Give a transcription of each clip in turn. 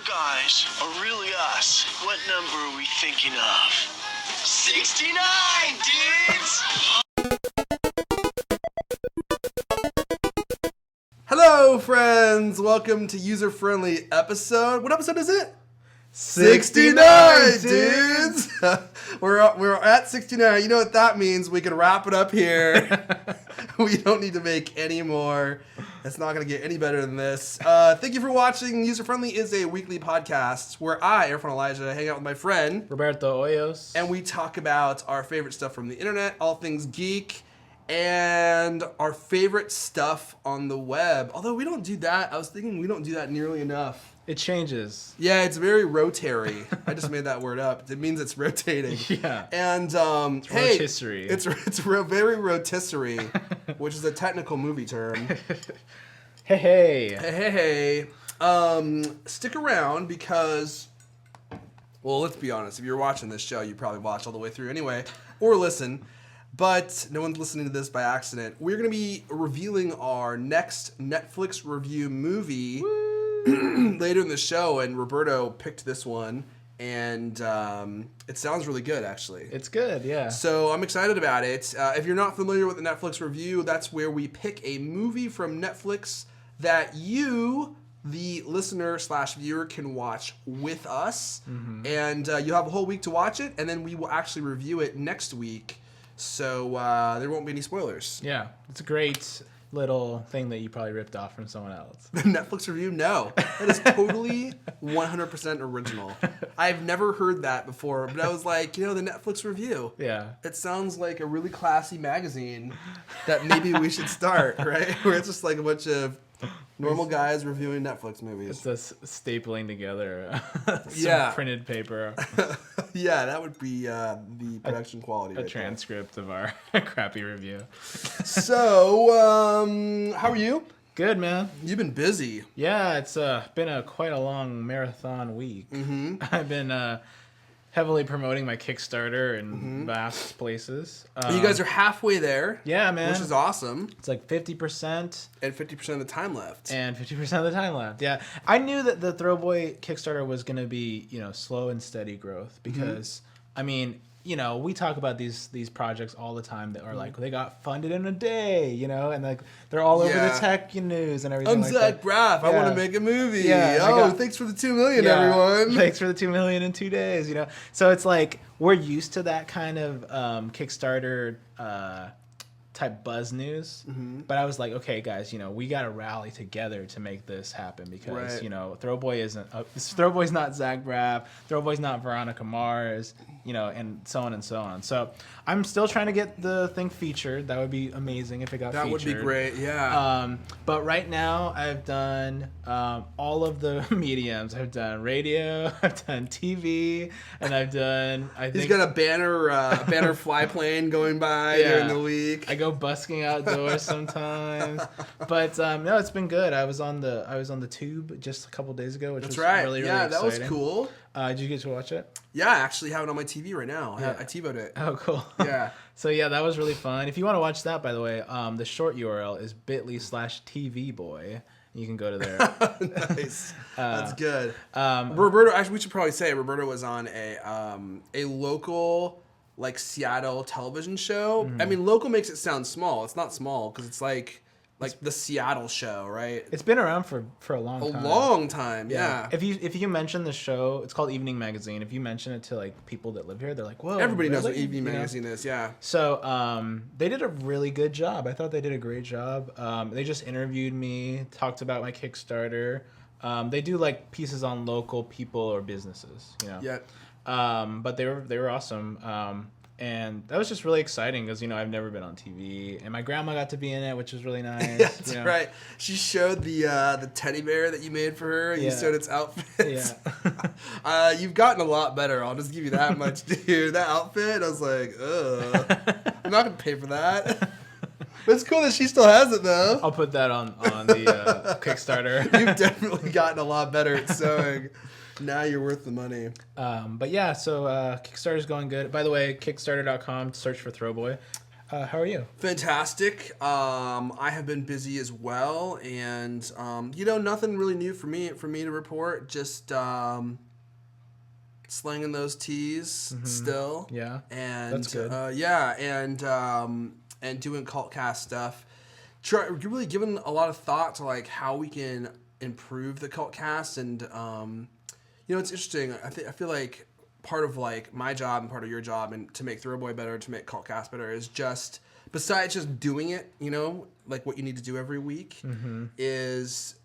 guys are really us. What number are we thinking of? 69, dudes! Hello, friends! Welcome to User-Friendly episode. What episode is it? 69, dudes! We're at 69. You know what that means. We can wrap it up here. We don't need to make any more. It's not going to get any better than this. Thank you for watching. User-Friendly is a weekly podcast where I, Erfon Elijah, hang out with my friend Roberto Hoyos. and we talk about our favorite stuff from the internet, all things geek, and our favorite stuff on the web. Although we don't do that. I was thinking we don't do that nearly enough. It changes. Yeah, it's very rotary. I just made that word up. It means it's rotating. Yeah. And It's hey, rotisserie. it's very rotisserie, which is a technical movie term. Hey. Stick around because, well, let's be honest. If you're watching this show, you probably watch all the way through anyway, or listen. But no one's listening to this by accident. We're going to be revealing our next Netflix review movie later in the show, and Roberto picked this one, and it sounds really good, actually. It's good, yeah. So I'm excited about it. If you're not familiar with the Netflix review, that's where we pick a movie from Netflix that you, the listener/viewer, can watch with us. Mm-hmm. And you'll have a whole week to watch it, and then we will actually review it next week. So there won't be any spoilers. Yeah, it's a great little thing that you probably ripped off from someone else. The Netflix review? No. That is totally 100% original. I've never heard that before, but I was like, the Netflix review. Yeah. It sounds like a really classy magazine that maybe we should start, right? Where it's just like a bunch of normal guys reviewing Netflix movies. It's just stapling together Yeah. printed paper. Yeah, that would be the production quality. A right transcript of our crappy review. there. So, how are you? Good, man. You've been busy. Yeah, it's been quite a long marathon week. Mm-hmm. I've been heavily promoting my Kickstarter in vast places. You guys are halfway there. Yeah, man. Which is awesome. It's like 50%. And 50% of the time left. And 50% of the time left. Yeah. I knew that the Throwboy Kickstarter was going to be, slow and steady growth because, I mean, we talk about these projects all the time that are like, they got funded in a day, and like they're all over the tech news and everything I'm like Zach that. Braff. I Yeah. want to make a movie. Yeah, Thanks for the 2 million, everyone. Thanks for the 2 million in 2 days, So it's like, we're used to that kind of Kickstarter type buzz news, but I was like, okay, guys, we got to rally together to make this happen because Throwboy's not Zach Braff, Throwboy's not Veronica Mars, and so on and so on. So I'm still trying to get the thing featured. That would be amazing if it got featured. That would be great, yeah. But right now I've done all of the mediums. I've done radio, I've done TV, and I've done. He's got a banner fly plane going by during the week. I go busking outdoors sometimes, but no, it's been good. I was on the tube just a couple days ago, which was really exciting. That was cool. Did you get to watch it? Yeah, I actually have it on my TV right now. Yeah. I TiVoed it. Oh, cool. Yeah. So yeah, that was really fun. If you want to watch that, by the way, the short URL is bit.ly/tvboy. You can go to there. Nice. That's good. Roberto, actually, we should probably say Roberto was on a local, like, Seattle television show. Mm-hmm. I mean, local makes it sound small. It's not small because it's like the Seattle show, right? It's been around for a long time. A long time, yeah. If you mention the show, it's called Evening Magazine. If you mention it to like people that live here, they're like, "Whoa!" Everybody knows what Evening Magazine is, yeah. So they did a really good job. I thought they did a great job. They just interviewed me, talked about my Kickstarter. They do like pieces on local people or businesses, Yeah. But they were awesome. And that was just really exciting because, I've never been on TV. And my grandma got to be in it, which was really nice. That's right. She showed the teddy bear that you made for her. And you showed its outfit. Yeah. You've gotten a lot better. I'll just give you that much, dude. That outfit, I was like, ugh. I'm not going to pay for that. But it's cool that she still has it, though. I'll put that on the Kickstarter. You've definitely gotten a lot better at sewing. Now you're worth the money. But yeah, so Kickstarter's going good. By the way, Kickstarter.com, search for Throwboy. How are you? Fantastic. I have been busy as well, and nothing really new for me to report. Just slinging those T's still. Yeah, and that's good. And doing cultcast stuff. Really giving a lot of thought to like how we can improve the cultcast, and it's interesting. I feel like part of like my job and part of your job and to make Throwboy better, to make cultcast better, is just besides just doing it, like what you need to do every week, is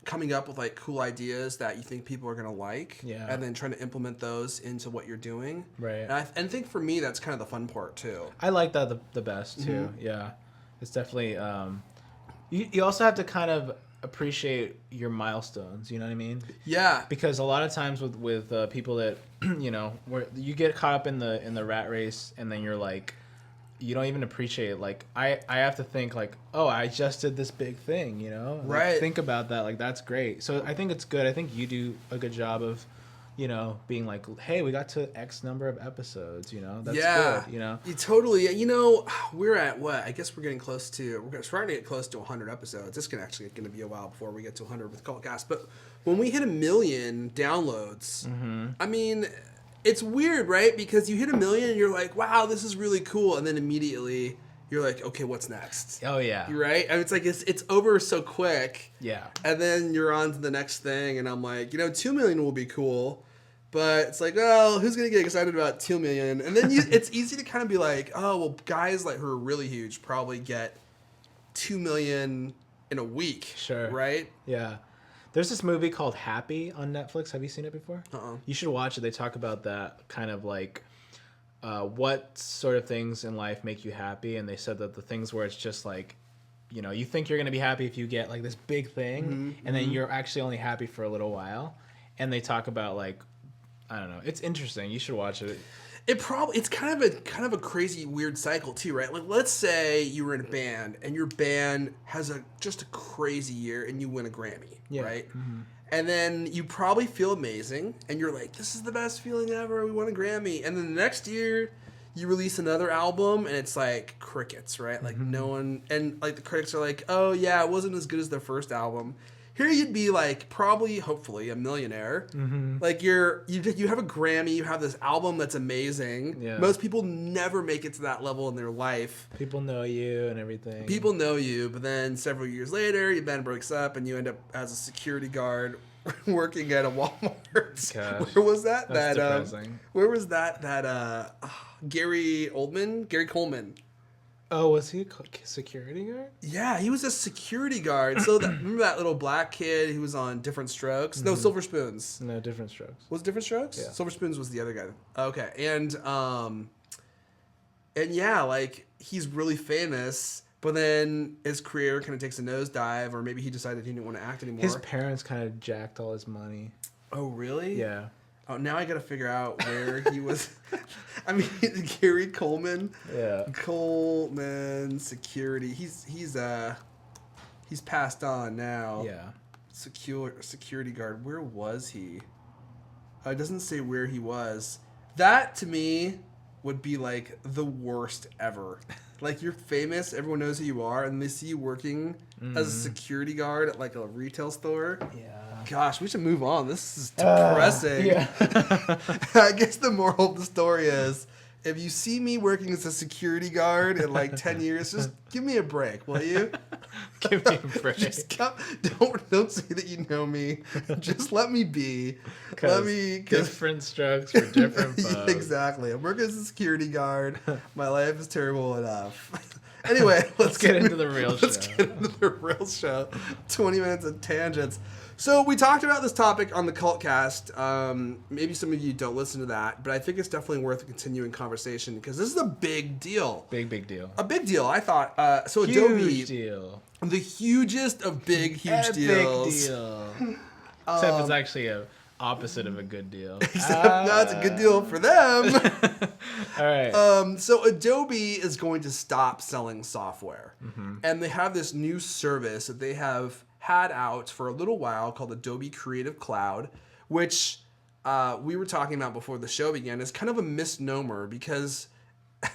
coming up with like cool ideas that you think people are going to like, and then trying to implement those into what you're doing. Right. And I think for me, that's kind of the fun part too. I like that the best too. Yeah. It's definitely, you also have to kind of appreciate your milestones, you know what I mean? Yeah. Because a lot of times with people that, where you get caught up in the rat race, and then you're like, you don't even appreciate it. Like I have to think like, oh, I just did this big thing, Like, right. think about that. Like, that's great. So I think it's good. I think you do a good job of, being like, hey, we got to X number of episodes, that's good, You totally, we're at what? I guess we're getting close to, we're starting to get close to 100 episodes. It's going to be a while before we get to 100 with Cultcast. But when we hit 1 million downloads, I mean, it's weird, right? Because you hit 1 million and you're like, wow, this is really cool. And then immediately you're like, okay, what's next? Oh, yeah. Right? And it's like, it's over so quick. Yeah. And then you're on to the next thing. And I'm like, 2 million will be cool. But it's like, well, who's going to get excited about 2 million? And then it's easy to kind of be like, oh, well, guys like who are really huge probably get 2 million in a week. Sure. Right? Yeah. There's this movie called Happy on Netflix. Have you seen it before? You should watch it. They talk about that kind of like what sort of things in life make you happy. And they said that the things where it's just like, you think you're going to be happy if you get like this big thing, and then you're actually only happy for a little while. And they talk about like, I don't know. It's interesting. You should watch it. It's kind of a crazy weird cycle too, right? Like let's say you were in a band and your band has just a crazy year and you win a Grammy, right? And then you probably feel amazing and you're like, this is the best feeling ever. We won a Grammy. And then the next year you release another album and it's like crickets, right? Like no one, and like the critics are like, oh yeah, it wasn't as good as their first album. Here you'd be like probably, hopefully, a millionaire. Like you have a Grammy, you have this album that's amazing. Yeah. Most people never make it to that level in their life. People know you and everything. People know you, but then several years later, your band breaks up and you end up as a security guard working at a Walmart. Gosh, where was that? that's depressing. Where was that? Gary Coleman. Oh, was he a security guard? Yeah, he was a security guard. So remember that little black kid who was on Different Strokes? No, Silver Spoons. No, Different Strokes. Was it Different Strokes? Yeah. Silver Spoons was the other guy. Okay, and yeah, like he's really famous, but then his career kind of takes a nosedive, or maybe he decided he didn't want to act anymore. His parents kind of jacked all his money. Oh, really? Yeah. Oh, now I gotta figure out where he was. I mean, Gary Coleman. Yeah. Coleman Security. He's passed on now. Yeah. Security guard. Where was he? It doesn't say where he was. That to me would be like the worst ever. Like you're famous, everyone knows who you are, and they see you working as a security guard at like a retail store. Yeah. Gosh, we should move on. This is depressing. Yeah. I guess the moral of the story is, if you see me working as a security guard in like 10 years, just give me a break, will you? Give me a break. Just don't say that you know me. Just let me be. Let me. Different strokes for different folks. Exactly. I'm working as a security guard. My life is terrible enough. Anyway, let's get into the real show. Let's get into the real show. 20 minutes of tangents. So we talked about this topic on the Cultcast. Maybe some of you don't listen to that, but I think it's definitely worth a continuing conversation because this is a big deal. Big deal. A big deal, I thought. So Huge Adobe, huge deal. the hugest of huge Epic deals. deal. Except it's actually a opposite of a good deal. Except no, it's a good deal for them. All right. So Adobe is going to stop selling software, and they have this new service that they have had out for a little while called Adobe Creative Cloud, which we were talking about before the show began, is kind of a misnomer because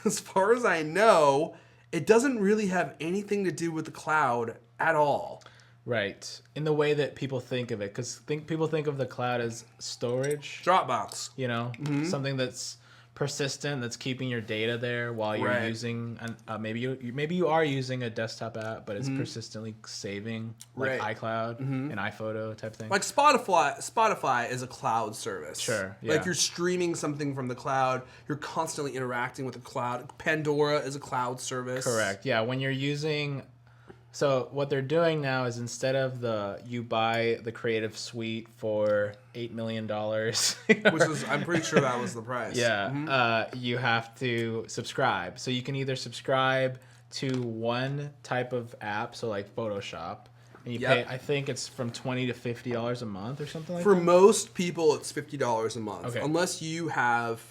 as far as I know, it doesn't really have anything to do with the cloud at all. Right. In the way that people think of it, because people think of the cloud as storage. Dropbox. You know, something that's persistent, that's keeping your data there while you're using. Maybe you are using a desktop app, but it's persistently saving, like iCloud and iPhoto type thing. Like Spotify is a cloud service. Sure. Yeah. Like you're streaming something from the cloud. You're constantly interacting with the cloud. Pandora is a cloud service. Correct. Yeah. When you're using. So what they're doing now is instead of you buy the Creative Suite for $8 million, which is, I'm pretty sure that was the price. Yeah, you have to subscribe. So you can either subscribe to one type of app, so like Photoshop, and you pay. I think it's from $20 to $50 a month or something like that. For most people, it's $50 a month, okay. Unless you have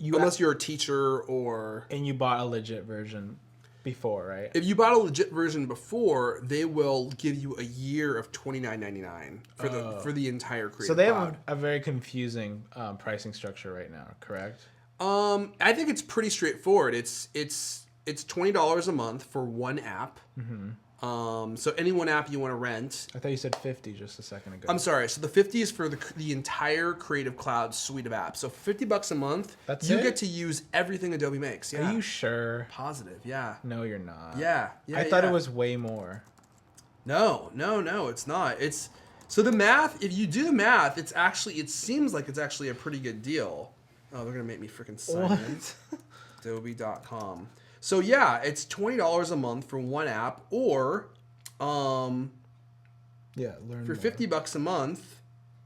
unless you're a teacher or and you bought a legit version. Before, right? If you bought a legit version before, they will give you a year of $29.99 for the entire Creative So they Cloud. have a very confusing pricing structure right now, correct? I think it's pretty straightforward. It's $20 a month for one app. So any one app you want to rent. I thought you said 50 just a second ago. I'm sorry. So the 50 is for the entire Creative Cloud suite of apps. So $50 a month, you get to use everything Adobe makes. Yeah. Are you sure? Positive. Yeah. No, you're not. Yeah. I thought it was way more. No, it's not. It's so the math. If you do the math, it seems like it's actually a pretty good deal. Oh, they're gonna make me freaking sign in. Adobe.com. So yeah, it's $20 a month for one app, or for $50 a month,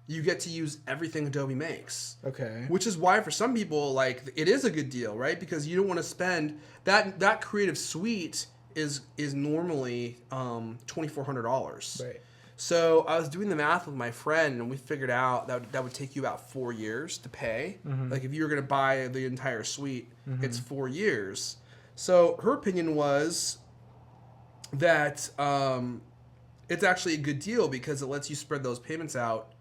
you get to use everything Adobe makes. Okay. Which is why for some people, like, it is a good deal, right? Because you don't want to spend that Creative Suite is normally $2,400. Right. So I was doing the math with my friend, and we figured out that would take you about 4 years to pay. Like if you were going to buy the entire suite, it's 4 years. So her opinion was that it's actually a good deal because it lets you spread those payments out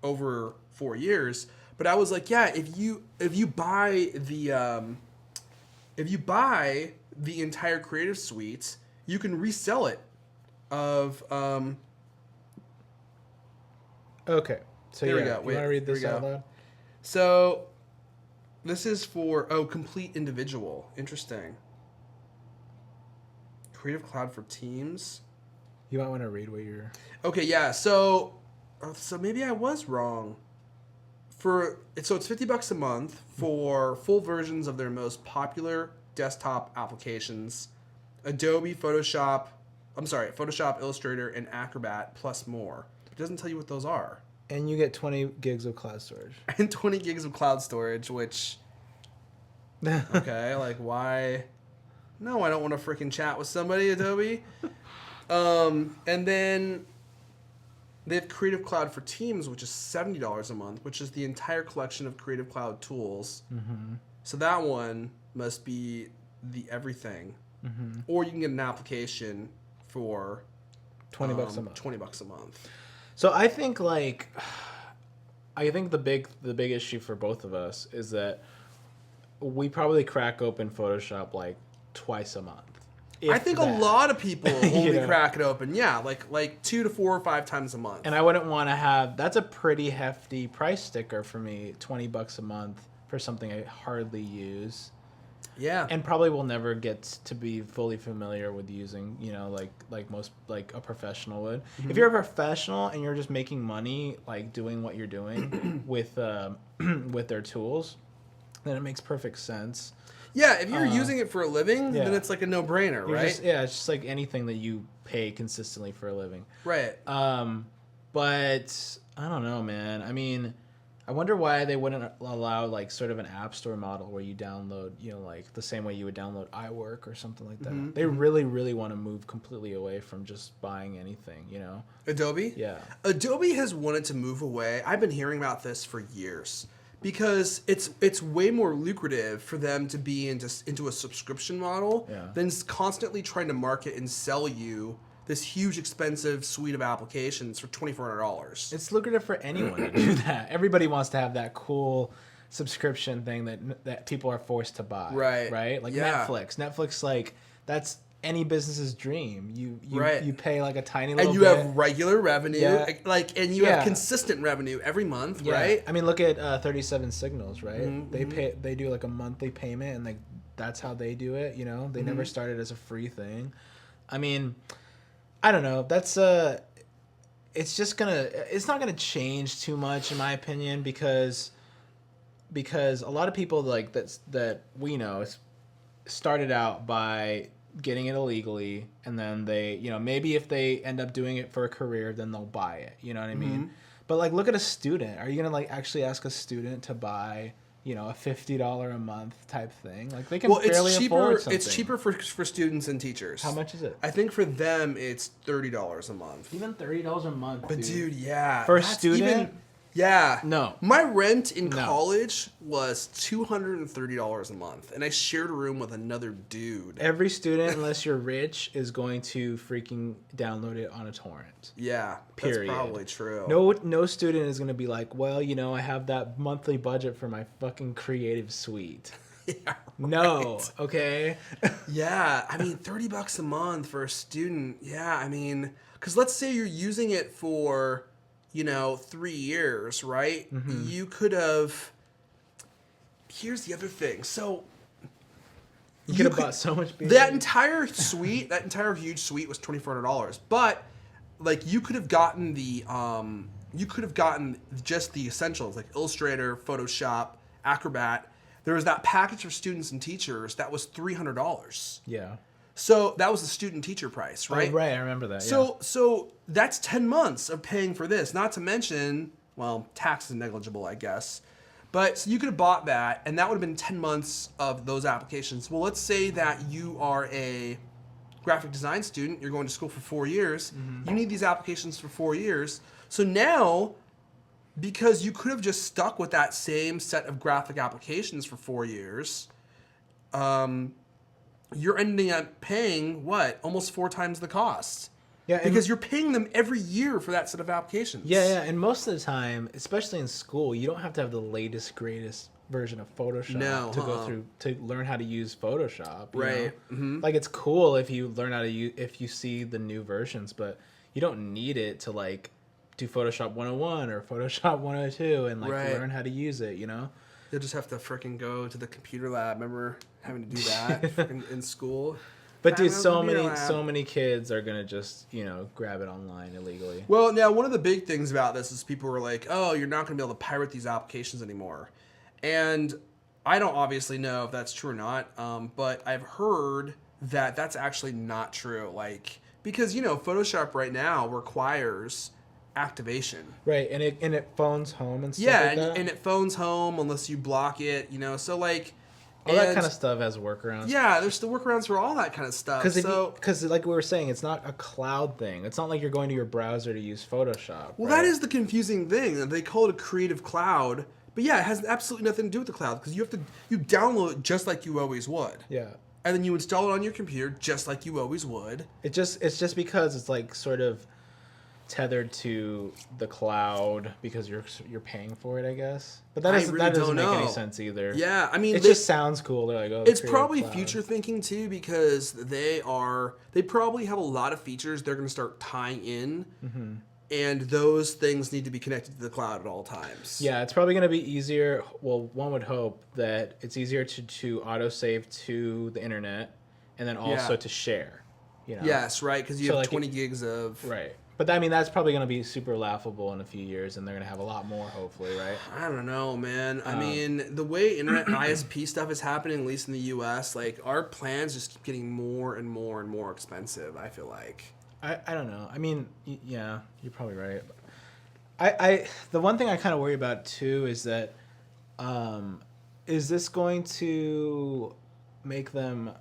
over 4 years. But I was like, yeah, if you buy the entire Creative Suite, you can resell it Okay. So there we go. You want to read this out loud? So this is for complete individual. Interesting. Creative Cloud for Teams. You might want to read what you're. Okay, yeah. So maybe I was wrong. It's $50 a month for full versions of their most popular desktop applications: Adobe, Photoshop, Illustrator, and Acrobat, plus more. It doesn't tell you what those are. And you get 20 gigs of cloud storage. And 20 gigs of cloud storage, which okay, like why? No, I don't want to freaking chat with somebody, Adobe. And then they have Creative Cloud for Teams, which is $70 a month, which is the entire collection of Creative Cloud tools. So that one must be the everything. Or you can get an application for $20 a month. $20 a month. So I think the big issue for both of us is that we probably crack open Photoshop like twice a month. I think a lot of people only crack it open, like 2 to 4 or 5 times a month. And I wouldn't want to have. That's a pretty hefty price sticker for me. $20 a month for something I hardly use. Yeah. And probably will never get to be fully familiar with using, like a professional would. If you're a professional and you're just making money, like doing what you're doing with their tools, then it makes perfect sense. Yeah, if you're using it for a living, then it's like a no-brainer, right? It's just like anything that you pay consistently for a living. Right. But I don't know, man. I mean, I wonder why they wouldn't allow like sort of an app store model where you download, like the same way you would download iWork or something like that. They really, really want to move completely away from just buying anything, Adobe? Yeah. Adobe has wanted to move away. I've been hearing about this for years because it's way more lucrative for them to be into a subscription model than constantly trying to market and sell you this huge expensive suite of applications for $2,400. It's lucrative for anyone to do that. Everybody wants to have that cool subscription thing that people are forced to buy. Right. Like Yeah. Netflix, like that's any business's dream. You pay like a tiny little And you bit. have regular revenue, Yeah. and you have consistent revenue every month, right? I mean, look at 37 Signals, right? Mm-hmm. They do like a monthly payment, and like that's how they do it. You know, they Mm-hmm. never started as a free thing. I mean, I don't know. That's it's not gonna change too much in my opinion because a lot of people like that we know started out by getting it illegally, and then they, you know, maybe if they end up doing it for a career, then they'll buy it. You know what I mean? Mm-hmm. But like, look at a student. Are you gonna like actually ask a student to buy, you know, a $50 a month type thing? Like they can barely afford something. It's cheaper for students and teachers. How much is it? I think for them it's $30 a month. Even $30 a month. But dude, yeah, for a that's student. Yeah. No. My rent in No. college was $230 a month, and I shared a room with another dude. Every student, unless you're rich, is going to freaking download it on a torrent. Yeah, Period. that's probably true. No student is going to be like, well, you know, I have that monthly budget for my fucking creative suite. Yeah, right. No, okay? Yeah, I mean, $30 a month for a student. Yeah, I mean, because let's say you're using it for, you know, 3 years, right? Mm-hmm. You could have. Here's the other thing. So You could have bought so much beer. that entire suite, that entire huge suite was $2,400. But like, you could have gotten just the essentials like Illustrator, Photoshop, Acrobat. There was that package for students and teachers that was $300. Yeah. So that was the student teacher price, right? Oh, right, I remember that. So that's 10 months of paying for this. Not to mention, well, tax is negligible, I guess. But so you could have bought that, and that would have been 10 months of those applications. Well, let's say that you are a graphic design student. You're going to school for 4 years. Mm-hmm. You need these applications for 4 years. So now, because you could have just stuck with that same set of graphic applications for 4 years, you're ending up paying almost 4 times the cost. Yeah, because you're paying them every year for that set of applications. Yeah, and most of the time, especially in school, you don't have to have the latest, greatest version of Photoshop to go through to learn how to use Photoshop. You Right. know? Mm-hmm. Like it's cool if you learn how to use, if you see the new versions, but you don't need it to like do Photoshop 101 or Photoshop 102 and like learn how to use it. You know. You'll just have to freaking go to the computer lab. Remember having to do that in school? But dude, so many kids are gonna just, you know, grab it online illegally. Well, now one of the big things about this is people were like, "Oh, you're not gonna be able to pirate these applications anymore," and I don't obviously know if that's true or not. But I've heard that that's actually not true. Like, because you know, Photoshop right now requires activation. Right, and it phones home and stuff. Yeah, like that. and it phones home unless you block it. You know, so like. All that kind of stuff has workarounds. Yeah, there's still workarounds for all that kind of stuff. Because like we were saying, it's not a cloud thing. It's not like you're going to your browser to use Photoshop. Well, right? that is the confusing thing. They call it a creative cloud, but yeah, it has absolutely nothing to do with the cloud because you download it just like you always would. Yeah. And then you install it on your computer just like you always would. It's just because it's like sort of tethered to the cloud because you're paying for it, I guess. But that doesn't make any sense either. Yeah, I mean, it just sounds cool. They're like, oh, it's probably future thinking too because they probably have a lot of features they're going to start tying in, and those things need to be connected to the cloud at all times. Yeah, it's probably going to be easier. Well, one would hope that it's easier to autosave to the internet, and then also to share. You know? Yes, right, because you have 20 gigs of right. But I mean, that's probably going to be super laughable in a few years, and they're going to have a lot more, hopefully, right? I don't know, man. I mean, the way internet ISP stuff is happening, at least in the U.S., like, our plans just keep getting more and more and more expensive, I feel like. I don't know. I mean, yeah, you're probably right. I the one thing I kind of worry about, too, is that is this going to make them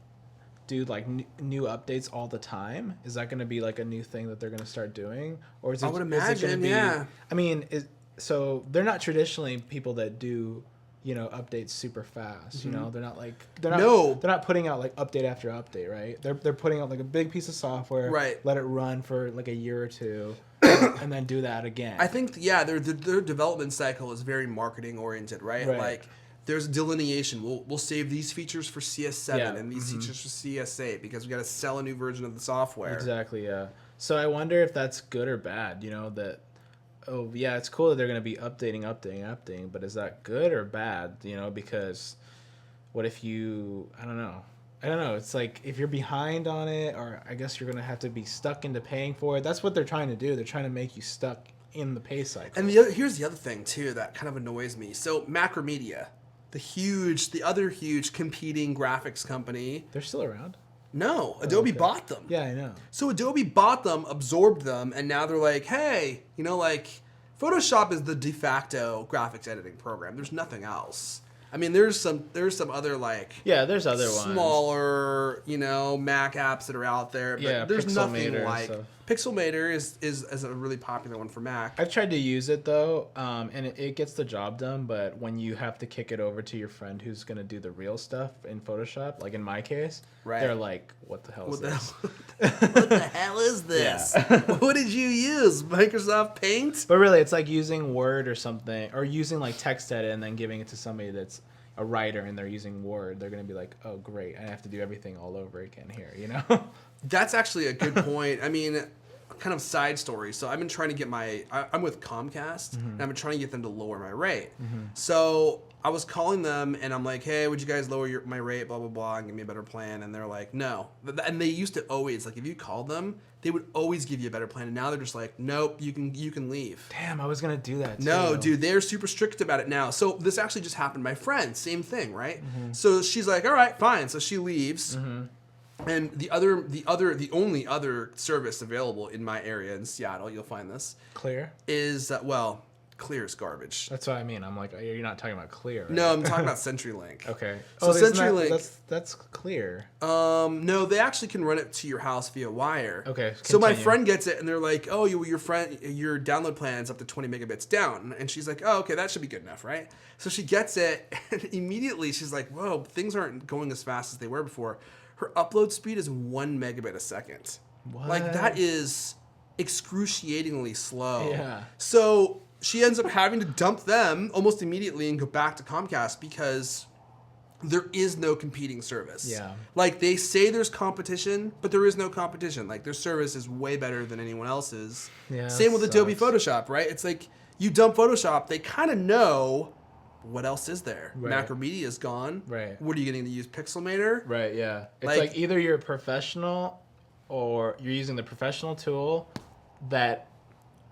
do like new updates all the time? Is that going to be like a new thing that they're going to start doing, or is it? I would imagine, yeah. I mean, so they're not traditionally people that do, you know, updates super fast. You know, they're not putting out like update after update, right? They're putting out like a big piece of software, right? Let it run for like a year or two, and then do that again. I think their development cycle is very marketing oriented, right? Like there's delineation. We'll save these features for CS7 Yeah, and these features for CS8 because we got to sell a new version of the software. Exactly, yeah. So I wonder if that's good or bad, that, oh, yeah, it's cool that they're going to be updating, but is that good or bad, because what if I don't know. It's like if you're behind on it, or I guess you're going to have to be stuck into paying for it. That's what they're trying to do. They're trying to make you stuck in the pay cycle. And here's the other thing, too, that kind of annoys me. So Macromedia, the other huge competing graphics company. They're still around? No, Adobe bought them. Yeah, I know. So Adobe bought them, absorbed them, and now they're like, hey, Photoshop is the de facto graphics editing program. There's nothing else. I mean, there's some other there's other smaller, Mac apps that are out there, but there's nothing like Pixelmator is a really popular one for Mac. I've tried to use it though, and it gets the job done. But when you have to kick it over to your friend who's gonna do the real stuff in Photoshop, like in my case, they're like, "What the hell is this? What the hell is this? What did you use? Microsoft Paint?" But really, it's like using Word or something, or using like text edit and then giving it to somebody that's a writer and they're using Word. They're gonna be like, "Oh, great! I have to do everything all over again here." That's actually a good point. I mean, kind of side story. So I've been trying to get I'm with Comcast, and I've been trying to get them to lower my rate. So I was calling them, and I'm like, hey, would you guys lower my rate, blah, blah, blah, and give me a better plan? And they're like, no. And they used to always, if you called them, they would always give you a better plan. And now they're just like, nope, you can leave. Damn, I was going to do that too. No, dude, they're super strict about it now. So this actually just happened. My friend, same thing, right? So she's like, all right, fine. So she leaves. And the only other service available in my area in Seattle, you'll find this, Clear? is, Clear is garbage. That's what I mean. I'm like, you're not talking about Clear, right? No, I'm talking about CenturyLink. Okay. So CenturyLink... That's Clear. No, they actually can run it to your house via wire. Okay, So my friend gets it, and they're like, oh, your download plan is up to 20 megabits down. And she's like, oh, okay, that should be good enough, right? So she gets it, and immediately she's like, whoa, things aren't going as fast as they were before. Her upload speed is 1 megabit a second. What? That is excruciatingly slow. Yeah. So she ends up having to dump them almost immediately and go back to Comcast because there is no competing service. Yeah. They say there's competition, but there is no competition. Their service is way better than anyone else's. Yeah. Same with Adobe Photoshop, right? It's like you dump Photoshop, they kind of know what else is there. Right. Macromedia is gone. Right. What are you getting to use? Pixelmator? Right, yeah. It's like either you're a professional or you're using the professional tool that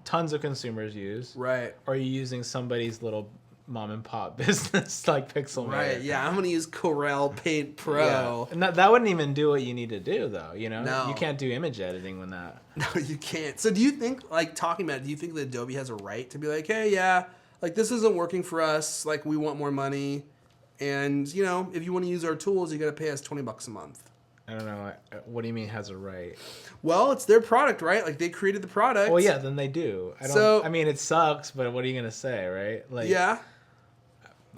tons of consumers use. Right. Or you're using somebody's little mom and pop business like Pixelmator. Right, yeah. I'm going to use Corel Paint Pro. Yeah. And that wouldn't even do what you need to do, though, No. You can't do image editing with that. No, you can't. So do you think, talking about it, do you think that Adobe has a right to be like, hey, yeah, this isn't working for us, we want more money, and, if you want to use our tools, you got to pay us $20 a month? I don't know. What do you mean has a right? Well, it's their product, right? They created the product. Well, yeah, then they do. I mean, it sucks, but what are you going to say, right? Yeah.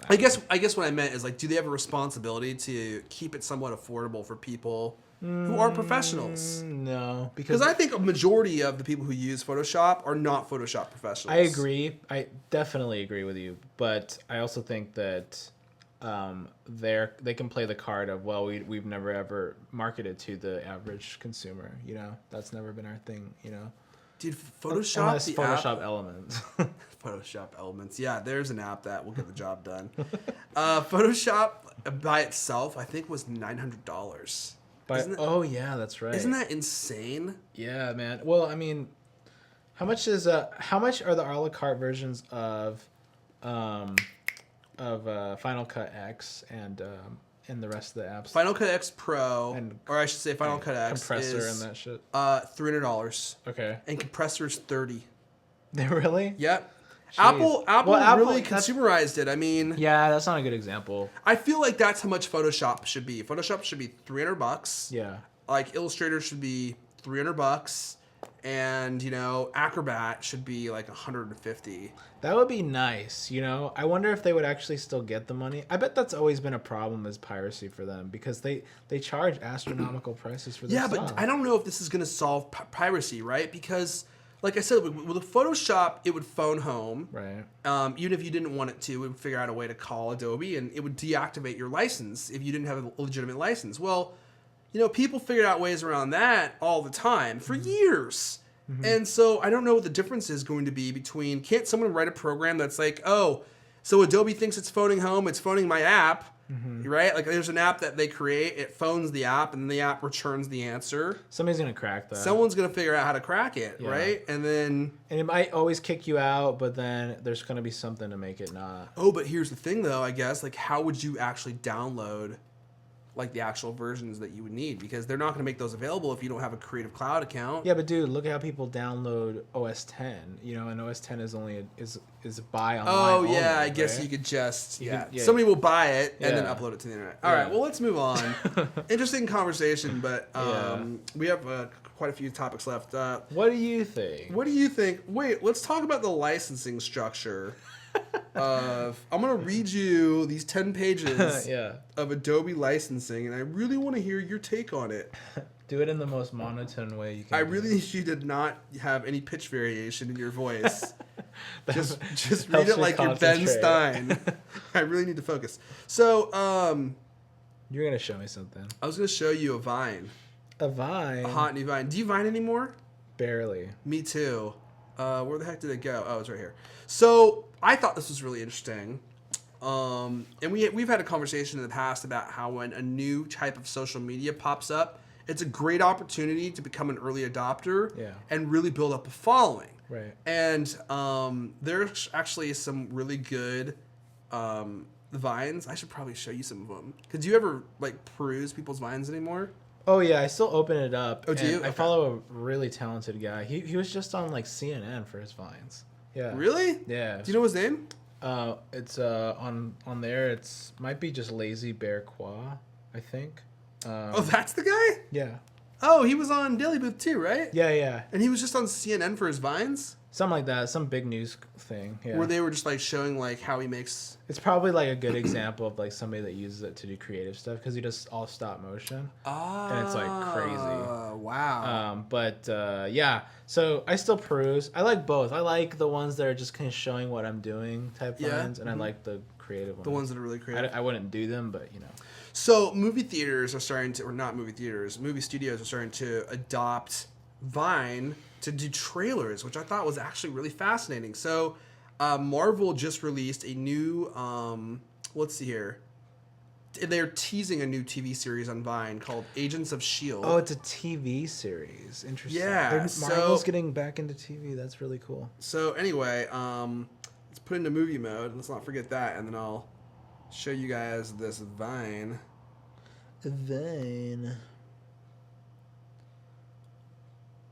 I guess what I meant is, do they have a responsibility to keep it somewhat affordable for people who are professionals? No. Because I think a majority of the people who use Photoshop are not Photoshop professionals. I agree. I definitely agree with you. But I also think that they can play the card of, well, we've never ever marketed to the average consumer. That's never been our thing. Dude, Photoshop, unless the Photoshop app, Elements. Photoshop Elements. Yeah, there's an app that will get the job done. Photoshop by itself, I think, was $900. Oh yeah, that's right. Isn't that insane? Yeah, man. Well, I mean, how much are the a la carte versions of Final Cut X and the rest of the apps? Final Cut X Pro, or I should say Final Cut X compressor is, and that shit. $300. Okay. And compressor's $30. They really? Yep. Jeez. Apple really consumerized it. I mean, yeah, that's not a good example. I feel like that's how much Photoshop should be. Photoshop should be $300. Yeah. Illustrator should be $300, and Acrobat should be $150. That would be nice. I wonder if they would actually still get the money. I bet that's always been a problem as piracy for them because they charge astronomical prices for this stuff. But I don't know if this is going to solve piracy, right? Because like I said, with the Photoshop, it would phone home. Right. Even if you didn't want it to, it would figure out a way to call Adobe, and it would deactivate your license if you didn't have a legitimate license. Well, people figured out ways around that all the time for years. And so I don't know what the difference is going to be between, can't someone write a program that's like, oh, so Adobe thinks it's phoning home, it's phoning my app, right? Like there's an app that they create, it phones the app, and the app returns the answer. Somebody's going to crack that. Someone's going to figure out how to crack it, right? And it might always kick you out, but then there's going to be something to make it not. Oh, but here's the thing though, I guess, like how would you actually download like the actual versions that you would need, because they're not going to make those available if you don't have a Creative Cloud account. Yeah, but dude, look at how people download OS 10. And OS 10 is only is buy online. Oh only, yeah, I right? guess you could just yeah. somebody will buy it and then Yeah. upload it to the internet. All right, well let's move on. Interesting conversation, but we have quite a few topics left. What do you think? What do you think? Wait, let's talk about the licensing structure. I'm gonna read you these 10 pages of Adobe licensing, and I really want to hear your take on it. Do it in the most monotone way you can. I really need you to not have any pitch variation in your voice. just read it like you're Ben Stein. I really need to focus. So, you're gonna show me something. I was gonna show you a Vine. A Vine. A hot new Vine. Do you Vine anymore? Barely. Me too. Where the heck did it go? Oh, it's right here. So I thought this was really interesting. And we've had a conversation in the past about how when a new type of social media pops up, it's a great opportunity to become an early adopter and really build up a following. Right. And there's actually some really good Vines. I should probably show you some of them. Do you ever like peruse people's Vines anymore? Oh yeah, I still open it up. Oh, do you? I follow a really talented guy. He was just on like CNN for his Vines. Yeah. Really? Yeah. Do you know his name? It's on there. It's might be just Lazy Bear Qua, I think. Oh, that's the guy? Yeah. Oh, he was on Daily Booth too, right? Yeah. And he was just on CNN for his Vines? Something like that. Some big news thing. Yeah. Where they were just like showing like how he makes... It's probably like a good example of like somebody that uses it to do creative stuff, because he does all stop motion. And it's like crazy. Wow. But yeah, so I still peruse. I like both. I like the ones that are just kind of showing what I'm doing type Vines, and I like the creative ones. The ones that are really creative. I wouldn't do them, but So movie theaters are starting to, or not movie theaters, movie studios are starting to adopt Vine to do trailers, which I thought was actually really fascinating. So Marvel just released a new, let's see here. They're teasing a new TV series on Vine called Agents of S.H.I.E.L.D. Oh, it's a TV series. Interesting. Yeah. Marvel's getting back into TV. That's really cool. So anyway, let's put into movie mode. Let's not forget that, and then I'll show you guys this Vine. Vine.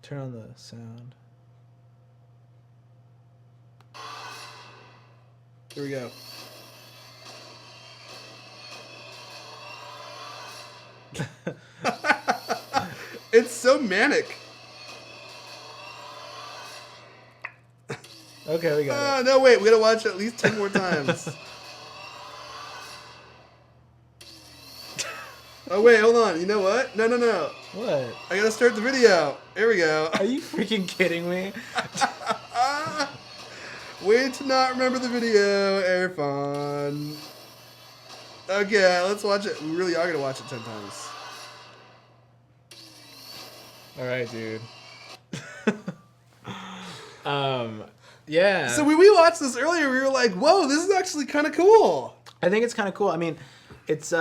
Turn on the sound. Here we go. It's so manic. Okay, we got it. No, wait. We gotta watch it at least 10 more times. Oh, wait. Hold on. You know what? No. What? I gotta start the video. Here we go. Are you freaking kidding me? Way to not remember the video, Erfon. Okay, let's watch it. We really are gonna watch it 10 times. All right, dude. Yeah. So when we watched this earlier, we were like, "Whoa, this is actually kind of cool." I think it's kind of cool. I mean, it's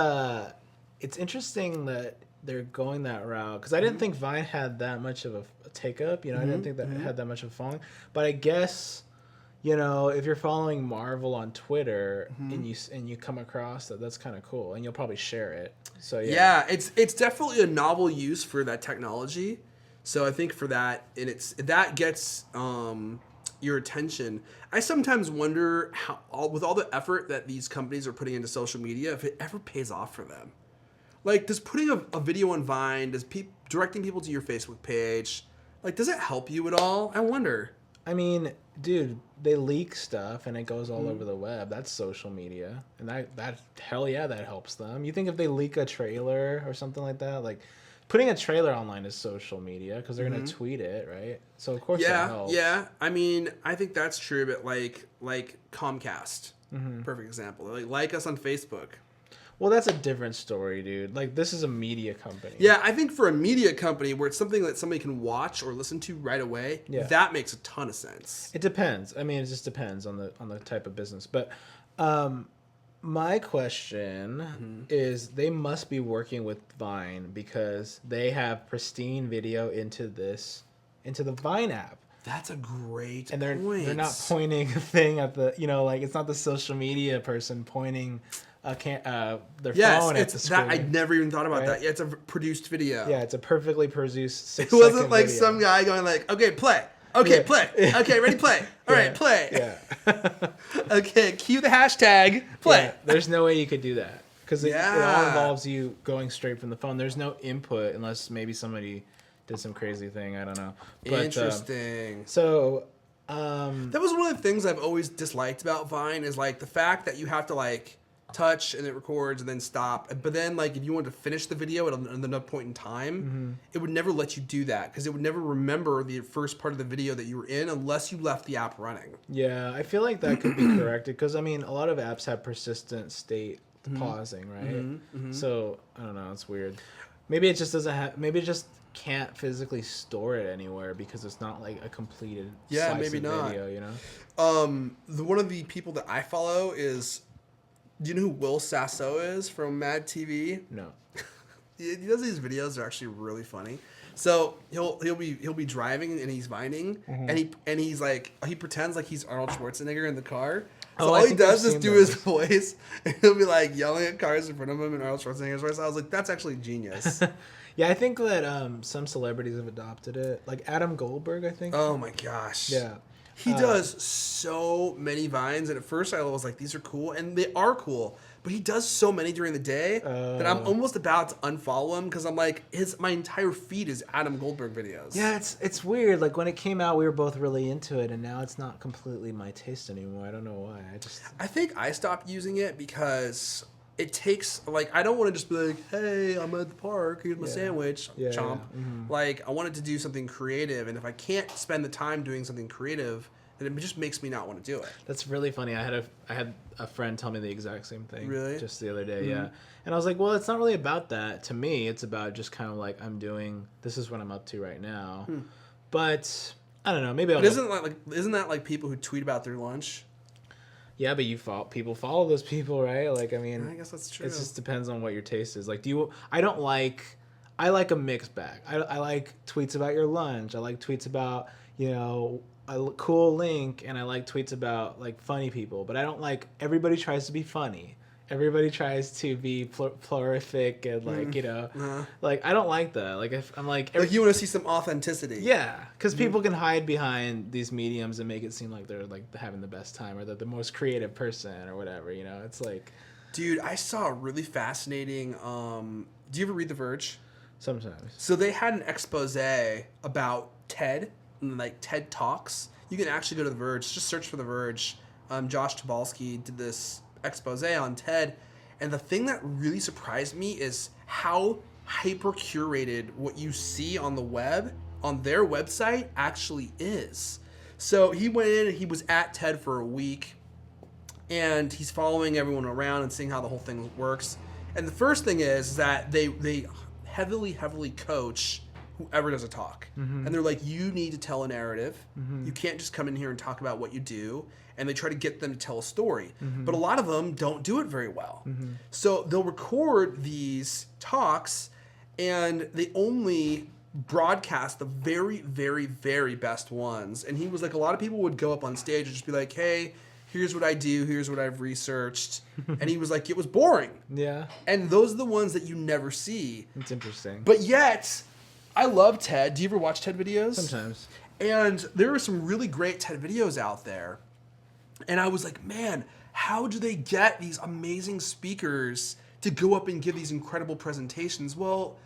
interesting that they're going that route, because I didn't think Vine had that much of a take up. I didn't think that it had that much of a following. But I guess, if you're following Marvel on Twitter and you come across that's kind of cool, and you'll probably share it. So yeah, it's definitely a novel use for that technology. So I think for that, and that gets your attention. I sometimes wonder how, with all the effort that these companies are putting into social media, if it ever pays off for them. Like, does putting a video on Vine, directing people to your Facebook page, like, does it help you at all? I wonder. I mean, dude, they leak stuff and it goes all over the web. That's social media, and that hell yeah, that helps them. You think if they leak a trailer or something like that, like, Putting a trailer online is social media because they're gonna tweet it, right? So of course that helps. Yeah. I mean, I think that's true, but like Comcast, perfect example. Like us on Facebook. Well, that's a different story, dude. Like, this is a media company. Yeah, I think for a media company where it's something that somebody can watch or listen to right away, that makes a ton of sense. It depends. I mean, it just depends on the type of business. But my question is, they must be working with Vine because they have pristine video into the Vine app. That's a great point. And point. They're not pointing a thing at the, like, it's not the social media person pointing their phone at the screen. I never even thought about that. Yeah, it's a produced video. Yeah, it's a perfectly produced 6-second video. It wasn't like video. some guy going like, okay, play. Okay, play. Okay, ready, play. All right, play. Yeah. Okay, cue the hashtag, play. Yeah, there's no way you could do that. Because it all involves you going straight from the phone. There's no input unless maybe somebody did some crazy thing. I don't know. But, interesting. That was one of the things I've always disliked about Vine is like the fact that you have to like touch and it records and then stop. But then like if you wanted to finish the video at another point in time, it would never let you do that because it would never remember the first part of the video that you were in unless you left the app running. Yeah, I feel like that could be corrected because I mean a lot of apps have persistent state pausing, right? So I don't know, it's weird. Maybe it just doesn't have. Maybe it just can't physically store it anywhere because it's not like a completed slice maybe of not. video, you know. One of the people that I follow is. Do you know who Will Sasso is from Mad TV? No. He does these videos that are actually really funny. So he'll be driving and he's vining and he's like he pretends like he's Arnold Schwarzenegger in the car. So all he does is do his voice and he'll be like yelling at cars in front of him in Arnold Schwarzenegger's voice. I was like, that's actually genius. Yeah, I think that some celebrities have adopted it. Like Adam Goldberg, I think. Oh my gosh. Yeah. He does so many vines, and at first I was like, these are cool, and they are cool, but he does so many during the day that I'm almost about to unfollow him because I'm like, my entire feed is Adam Goldberg videos. Yeah, it's weird. Like when it came out, we were both really into it, and now it's not completely my taste anymore. I don't know why. I think I stopped using it because it takes, like, I don't want to just be like, hey, I'm at the park, here's my sandwich, chomp. Like, I wanted to do something creative, and if I can't spend the time doing something creative, then it just makes me not want to do it. That's really funny. I had a friend tell me the exact same thing. Really? Just the other day, yeah. And I was like, well, it's not really about that. To me, it's about just kind of like, this is what I'm up to right now. But, I don't know, maybe I'll... Isn't that like people who tweet about their lunch? Yeah, but people follow those people, right? Like, I mean, I guess that's true. It just depends on what your taste is. Like, I like a mixed bag. I like tweets about your lunch. I like tweets about, a cool link, and I like tweets about like funny people. But I don't like everybody tries to be funny. Everybody tries to be plurific and like like I don't like that. Like I'm like you want to see some authenticity. Yeah, because people can hide behind these mediums and make it seem like they're like having the best time or they're the most creative person or whatever. It's like, dude, I saw a really fascinating. Do you ever read The Verge? Sometimes. So they had an expose about TED and like TED Talks. You can actually go to The Verge. Just search for The Verge. Josh Tobalski did this expose on TED, and the thing that really surprised me is how hyper curated what you see on the web on their website actually is. So he went in and he was at TED for a week, and he's following everyone around and seeing how the whole thing works. And the first thing is that they heavily coach whoever does a talk. And they're like, you need to tell a narrative. You can't just come in here and talk about what you do. And they try to get them to tell a story. But a lot of them don't do it very well. So they'll record these talks and they only broadcast the very, very, very best ones. And he was like, a lot of people would go up on stage and just be like, hey, here's what I do, here's what I've researched. And he was like, it was boring. Yeah. And those are the ones that you never see. It's interesting. But yet, I love TED. Do you ever watch TED videos? Sometimes. And there are some really great TED videos out there. And I was like, man, how do they get these amazing speakers to go up and give these incredible presentations? Well,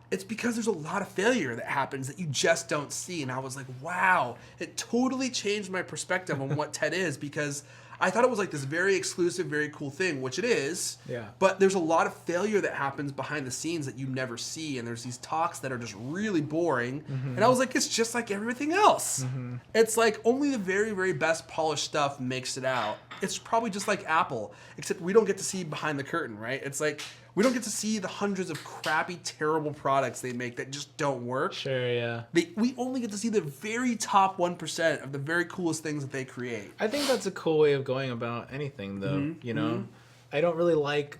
it's because there's a lot of failure that happens that you just don't see. And I was like, wow, it totally changed my perspective on what TED is, because I thought it was like this very exclusive, very cool thing, which it is. Yeah. But there's a lot of failure that happens behind the scenes that you never see, and there's these talks that are just really boring. And I was like, it's just like everything else. It's like only the very, very best polished stuff makes it out. It's probably just like Apple, except we don't get to see behind the curtain, right? It's like we don't get to see the hundreds of crappy, terrible products they make that just don't work. Sure, yeah. We only get to see the very top 1% of the very coolest things that they create. I think that's a cool way of going about anything, though. You know, I don't really like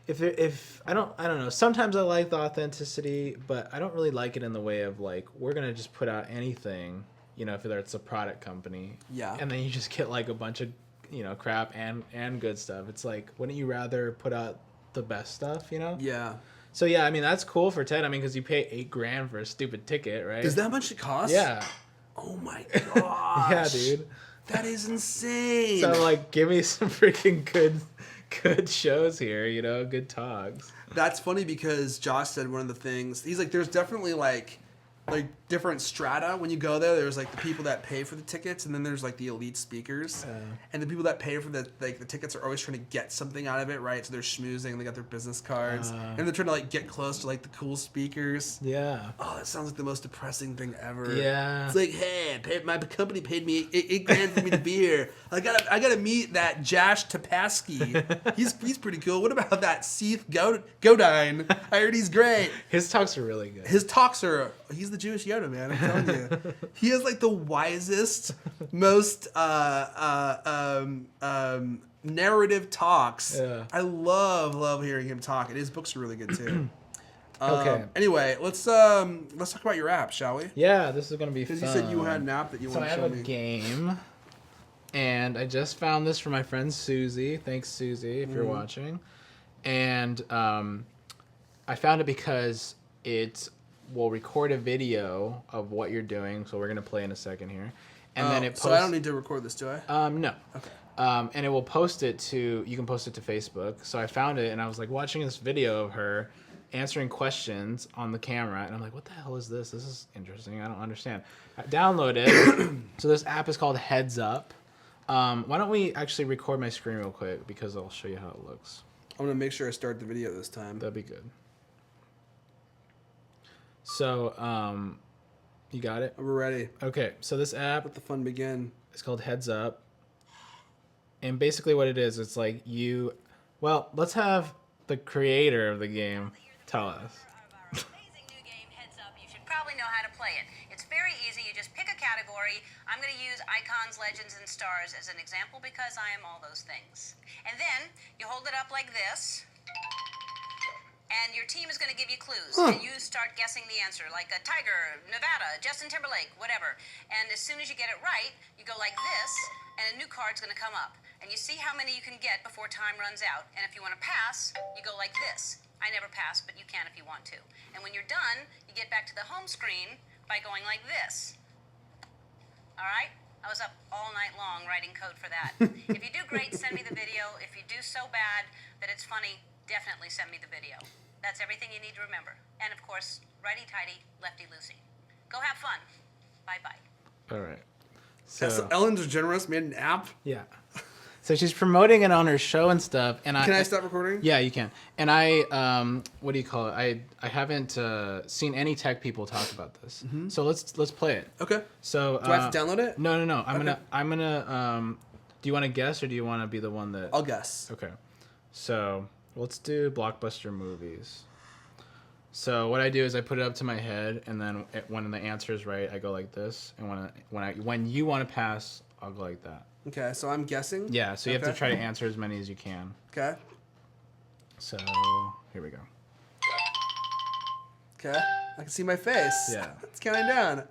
if I don't know. Sometimes I like the authenticity, but I don't really like it in the way of like we're gonna just put out anything. You know, if it's a product company. Yeah. And then you just get like a bunch of crap and good stuff. It's like, wouldn't you rather put out the best stuff? You know. Yeah. So yeah, I mean that's cool for Ted. I mean, because you pay $8,000 for a stupid ticket, right? Is that how much it costs? Yeah. Oh my gosh. Yeah, dude. That is insane. So like, give me some freaking good shows here. You know, good talks. That's funny because Josh said one of the things. He's like, there's definitely like different strata when you go there. There's like the people that pay for the tickets, and then there's like the elite speakers, and the people that pay for the tickets are always trying to get something out of it, right? So they're schmoozing, they got their business cards, and they're trying to like get close to like the cool speakers. Yeah. Oh, that sounds like the most depressing thing ever. Yeah. It's like, hey, my company paid me $8,000 for me to be here. I gotta meet that Josh Tapasky. He's pretty cool. What about that Seth Godin? I heard he's great. His talks are really good. His talks are. He's the Jewish Yoda, man. I'm telling you. He is like the wisest, most narrative talks. Yeah. I love hearing him talk, and his books are really good too. Okay. Anyway, let's talk about your app, shall we? Yeah, this is gonna be fun. Because you said you had an app that you So want I to have show a me. game, and I just found this from my friend Susie. Thanks, Susie, if you're watching. And I found it because it will record a video of what you're doing. So we're gonna play in a second here, and then it posts. So I don't need to record this, do I? No. Okay. And it will post it to. You can post it to Facebook. So I found it, and I was like watching this video of her answering questions on the camera, and I'm like, what the hell is this? This is interesting. I don't understand. I downloaded. So this app is called Heads Up. Why don't we actually record my screen real quick, because I'll show you how it looks. I'm gonna make sure I start the video this time. That'd be good. So, you got it? We're ready. Okay, so this app Let the fun begin. is called Heads Up. And basically what it is, it's like well, let's have the creator of the game tell us. Amazing new game, Heads Up. You should probably know how to play it. It's very easy. You just pick a category. I'm going to use icons, legends, and stars as an example because I am all those things. And then you hold it up like this. And your team is going to give you clues, and you start guessing the answer, like a Tiger, Nevada, Justin Timberlake, whatever. And as soon as you get it right, you go like this, and a new card's going to come up. And you see how many you can get before time runs out. And if you want to pass, you go like this. I never pass, but you can if you want to. And when you're done, you get back to the home screen by going like this. All right? I was up all night long writing code for that. If you do great, send me the video. If you do so bad that it's funny, definitely send me the video. That's everything you need to remember. And of course, righty-tighty, lefty-loosey. Go have fun. Bye-bye. All right. So Ellen DeGeneres made an app. Yeah. So she's promoting it on her show and stuff. And Can I stop recording? Yeah, you can. And I, what do you call it? I haven't seen any tech people talk about this. So let's play it. Okay. So Do I have to download it? No. I'm Okay. gonna. Do you want to guess, or do you want to be the one that? I'll guess. Okay. So let's do blockbuster movies. So what I do is I put it up to my head, and then when the answer is right, I go like this, and when you want to pass, I'll go like that. Okay, so I'm guessing. Yeah. So you have to Okay. try to answer as many as you can. Okay. So here we go. Okay. I can see my face. Yeah. It's counting down.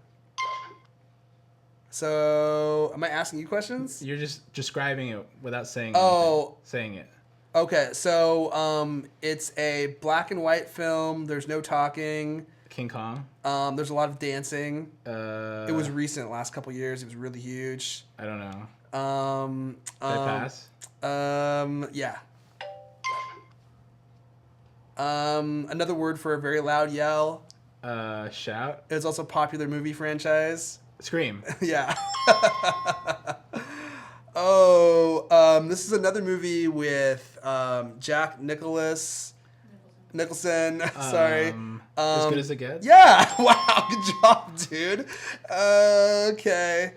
So, am I asking you questions? You're just describing it without saying Oh. anything. Saying it. Okay, so it's a black and white film. There's no talking. King Kong. There's a lot of dancing. It was It recent, last couple years. It was really huge. I don't know. Did Did I pass? Yeah. Another word for a very loud yell. Shout. It's also a popular movie franchise. Scream. Yeah. Oh, This is another movie with Jack Nicholson. Sorry. As good as it gets? Yeah. Wow. Good job, dude. Okay.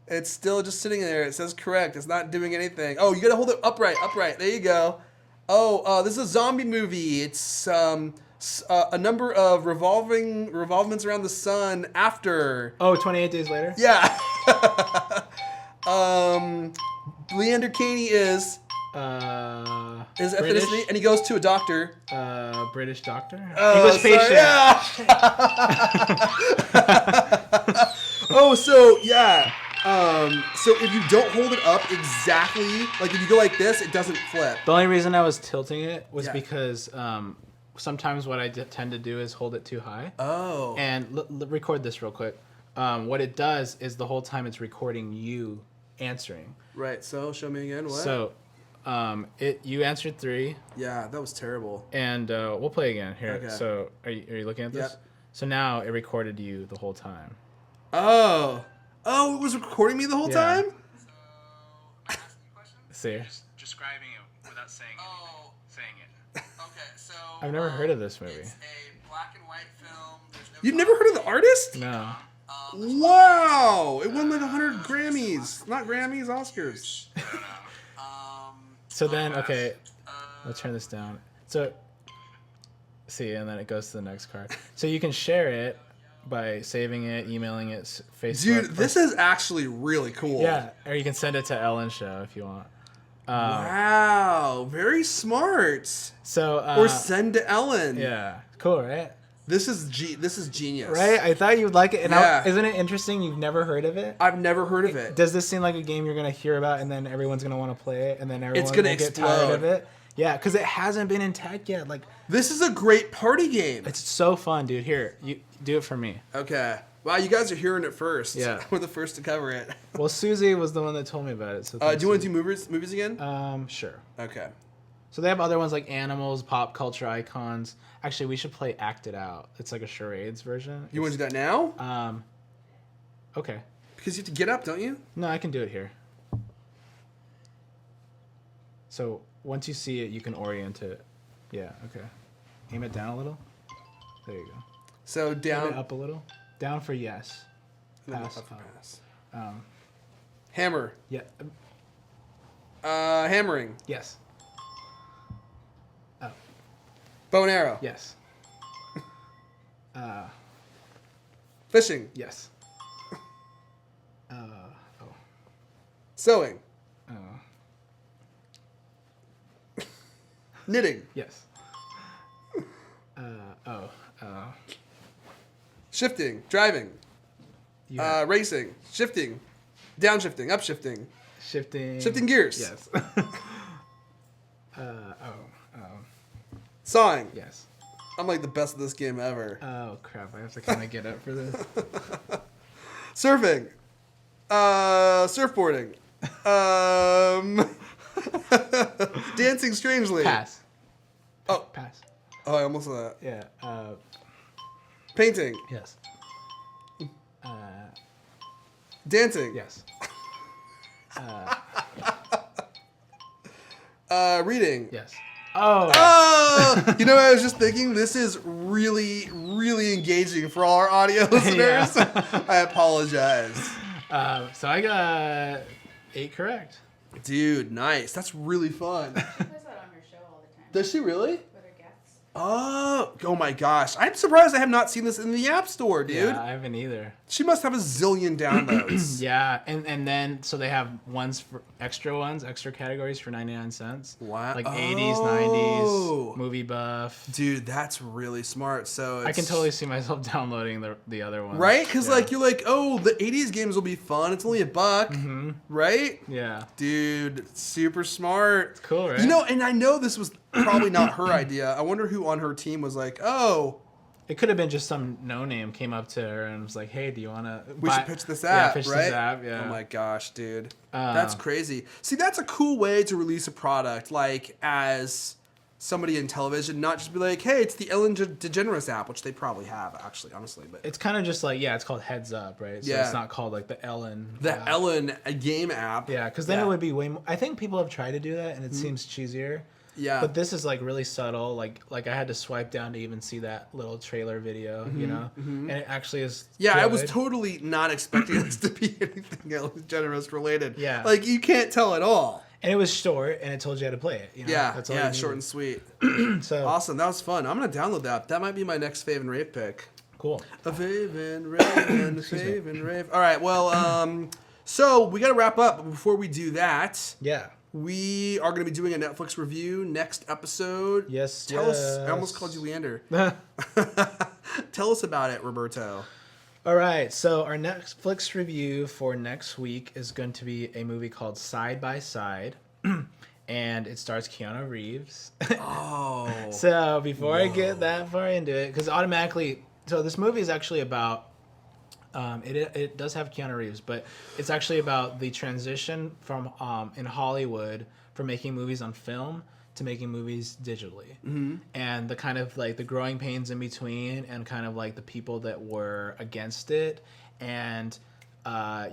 It's still just sitting there. It says correct. It's not doing anything. Oh, you gotta hold it upright. Upright. There you go. Oh, this is a zombie movie. It's a number of revolvements around the sun after. Oh, 28 Days Later? Yeah. Leander Caney is British? ethnicity, and he goes to a doctor. British doctor? Oh, English patient. sorry, yeah. Oh, so yeah. So if you don't hold it up exactly, like if you go like this, it doesn't flip. The only reason I was tilting it was Yeah. because sometimes what I tend to do is hold it too high. Oh. And record this real quick. What it does is the whole time it's recording you answering. Right. So show me again. What? So you answered 3. Yeah, that was terrible. And we'll play again here. Okay. So are you looking at this? Yep. So now it recorded you the whole time. Oh, it was recording me the whole Yeah. time. So, am I asking you questions? See? Just describing it without saying anything. Saying it. Okay, so. I've never heard of this movie. It's a black and white film. There's no You've never heard of the artist? No. Wow! It won like 100 Grammys. Not Grammys, Oscars. So then, okay, let's turn this down. So, see, and then it goes to the next card. So you can share it by saving it, emailing it, Facebook. Dude, this is actually really cool. Yeah, or you can send it to Ellen Show if you want. Wow, very smart. So Or send to Ellen. yeah, cool, right? This is genius. Right? I thought you'd like it. And Yeah. isn't it interesting? You've never heard of it? I've never heard of it. Does this seem like a game you're gonna hear about, and then everyone's gonna want to play it, and then everyone gonna will get tired of explode. it? Yeah, because it hasn't been in tech yet. Like, This is a great party game. it's so fun, dude. Here, you do it for me. Okay. Wow, you guys are hearing it first. Yeah. We're the first to cover it. Well, Susie was the one that told me about it. So Do you want to do movies again? Sure. Okay. So they have other ones like animals, pop culture icons. Actually, we should play Act It Out. It's like a charades version. You want to do that now? Okay. Because you have to get up, don't you? No, I can do it here. So once you see it, you can orient it. Yeah, okay. Aim it down a little. There you go. So Aim it down. up a little. Down for yes. and then Pass. up for pass. Um, Hammer. yeah. Hammering. Yes. Oh, Bow and arrow. yes. Fishing. Yes. Oh. Sewing. Oh. Knitting. Yes. Shifting. Driving. Yeah. Racing. Shifting. Downshifting. Upshifting. Shifting. Shifting gears. Yes. Sawing. Yes. I'm like the best at this game ever. Oh crap! I have to kind of get up for this. Surfing. Surfboarding. Dancing strangely. Pass. Oh. Pass. Oh, I almost saw that. Yeah. Painting. Yes. Dancing. Yes. Reading. Yes. Oh. Oh! You know what I was just thinking? This is really, really engaging for all our audio listeners. I apologize. So I got 8 correct. Dude, nice. That's really fun. She plays that on her show all the time Does she really? with her guests. Oh my gosh. I'm surprised I have not seen this in the App Store, dude. Yeah, I haven't either. She must have a zillion downloads. Yeah, and then so they have extra categories for 99 cents. Wow. Like 80s, Oh. 90s, movie buff. Dude, that's really smart. So I can totally see myself downloading the other ones. Right? Because Yeah. like you're like, oh, the 80s games will be fun. It's only $1. Right? Yeah. Dude, super smart. Cool, right? You know, and I know this was probably not her idea. I wonder who on her team was like, oh, It could have been just some no-name came up to her and was like, hey, do you want to... we should pitch this app, pitch right? this app, yeah. Oh my gosh, dude. That's crazy. See, that's a cool way to release a product, like as somebody in television, not just be like, hey, it's the Ellen DeGeneres app, which they probably have, actually, honestly. But It's kind of just like, yeah, it's called Heads Up, right? So Yeah. it's not called like the Ellen. the Ellen game app. Yeah, because then it would be way more. I think people have tried to do that, and it seems cheesier. Yeah. But this is like really subtle. Like I had to swipe down to even see that little trailer video, you know? And it actually is. Yeah, I was good. totally not expecting this to be anything Ellen DeGeneres related. Yeah. Like, you can't tell at all. And it was short, and it told you how to play it. You know? Yeah, That's all yeah, you short needed. and sweet. So Awesome, that was fun. I'm going to download that. That might be my next fave and rave pick. cool. A fave and rave and fave and rave. All right, well, so we got to wrap up. But before we do that, Yeah. we are going to be doing a Netflix review next episode. Yes. Tell us. I almost called you Leander. Tell us about it, Roberto. All right, so our Netflix review for next week is going to be a movie called Side by Side, and it stars Keanu Reeves. Oh. So before I get that far into it, because automatically, so this movie is actually about, it does have Keanu Reeves, but it's actually about the transition from in Hollywood from making movies on film to making movies digitally, and the kind of like the growing pains in between, and kind of like the people that were against it, and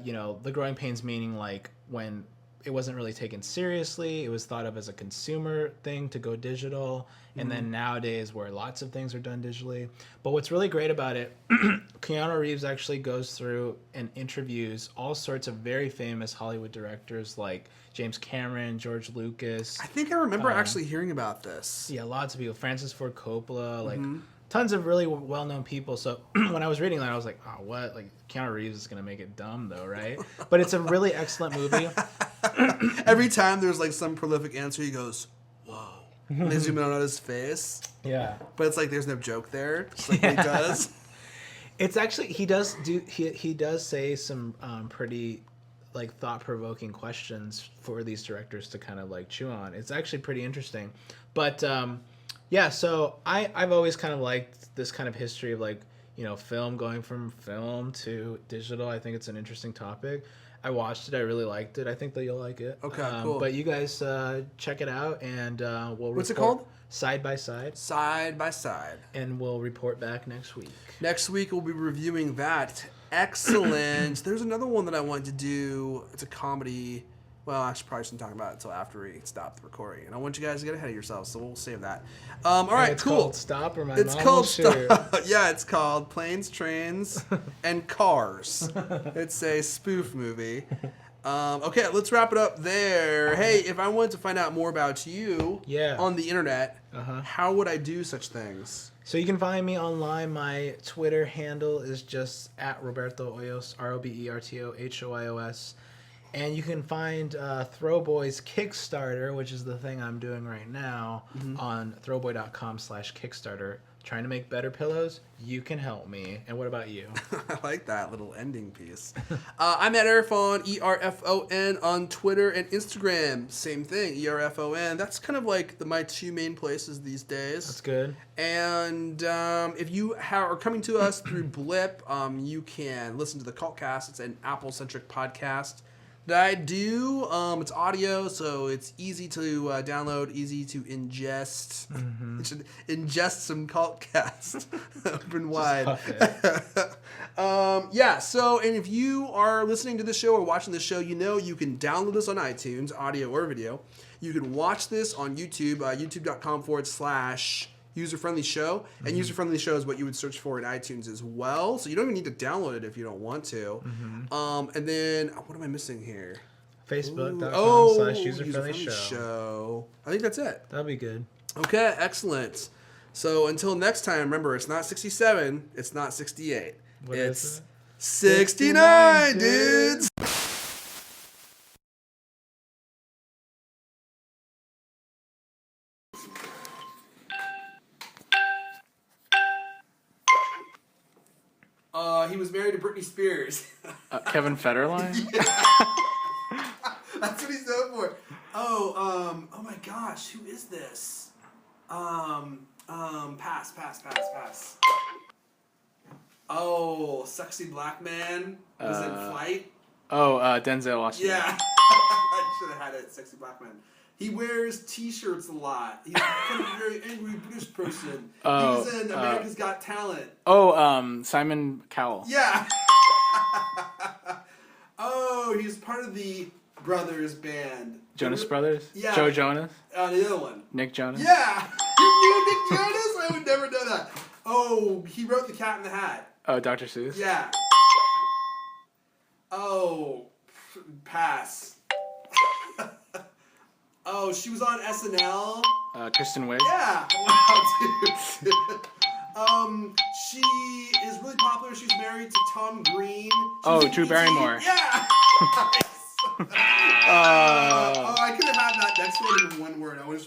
you know, the growing pains meaning like when it wasn't really taken seriously, it was thought of as a consumer thing to go digital, and then nowadays where lots of things are done digitally. But what's really great about it, Keanu Reeves actually goes through and interviews all sorts of very famous Hollywood directors like James Cameron, George Lucas. I think I remember actually hearing about this. Yeah, lots of people. Francis Ford Coppola, like tons of really well-known people. So when I was reading that, I was like, oh, what? Like, Keanu Reeves is going to make it dumb, though, right? But it's a really excellent movie. Every time there's like some prolific answer, he goes, whoa. And they zoom in on his face. Yeah. But it's like there's no joke there. Just like what he does. It's actually, he does say some pretty like thought-provoking questions for these directors to kind of like chew on. It's actually pretty interesting. But yeah, so I've always kind of liked this kind of history of like, you know, film going from film to digital. I think it's an interesting topic. I watched it. I really liked it. I think that you'll like it. Okay, cool. But you guys check it out, and we'll What's it report called? Side by Side. Side by Side. And we'll report back next week. Next week we'll be reviewing that. Excellent. There's another one that I wanted to do. It's a comedy. Well, I probably shouldn't talk about it until after we stop the recording. And I want you guys to get ahead of yourselves, so we'll save that. All right, it's cool. Called Stop, or my It's mom called will shoot. Stop. Yeah, it's called Planes, Trains, and Cars. It's a spoof movie. Okay, let's wrap it up there. Hey, if I wanted to find out more about you on the internet, how would I do such things? So you can find me online. My Twitter handle is just at Roberto Hoyos, RobertoHoyos. And you can find Throwboy's Kickstarter, which is the thing I'm doing right now, on throwboy.com/Kickstarter. Trying to make better pillows. You can help me. And what about you? I like that little ending piece. I'm at Erfon, ERFON, on Twitter and Instagram. Same thing, ERFON. That's kind of like my two main places these days. That's good. And if you are coming to us through Blip, you can listen to the Cultcast. It's an Apple-centric podcast that I do. It's audio, so it's easy to download, easy to ingest. You should ingest some Cultcast. Open wide. Yeah, so, and if you are listening to this show or watching this show, you know you can download us on iTunes, audio or video. You can watch this on YouTube, youtube.com/user-friendly show. And user-friendly show is what you would search for in iTunes as well. So you don't even need to download it if you don't want to. And then, what am I missing here? Facebook.com/user-friendly show. I think that's it. That'll be good. Okay, excellent. So until next time, remember, it's not 67, it's not 68. What it's is it? 69, dudes! He was married to Britney Spears. Kevin Federline? That's what he's known for. Oh my gosh, who is this? Pass. Oh, sexy black man was in Flight. Oh, Denzel Washington. Yeah. I should have had it, sexy black man. He wears T-shirts a lot. He's kind of a very angry British person. He was in America's Got Talent. Simon Cowell. Yeah. He's part of the Brothers band. Jonas Brothers? Yeah. Joe Jonas? The other one. Nick Jonas? Yeah. You knew Nick Jonas? I would never know that. Oh, he wrote The Cat in the Hat. Oh, Dr. Seuss? Yeah. Oh, pass. Oh, she was on SNL. Kristen Wiig? Yeah. Wow, dude. She is really popular. She's married to Tom Green. Drew Barrymore. Yeah. Nice. I could have had that next one in one word. I wish.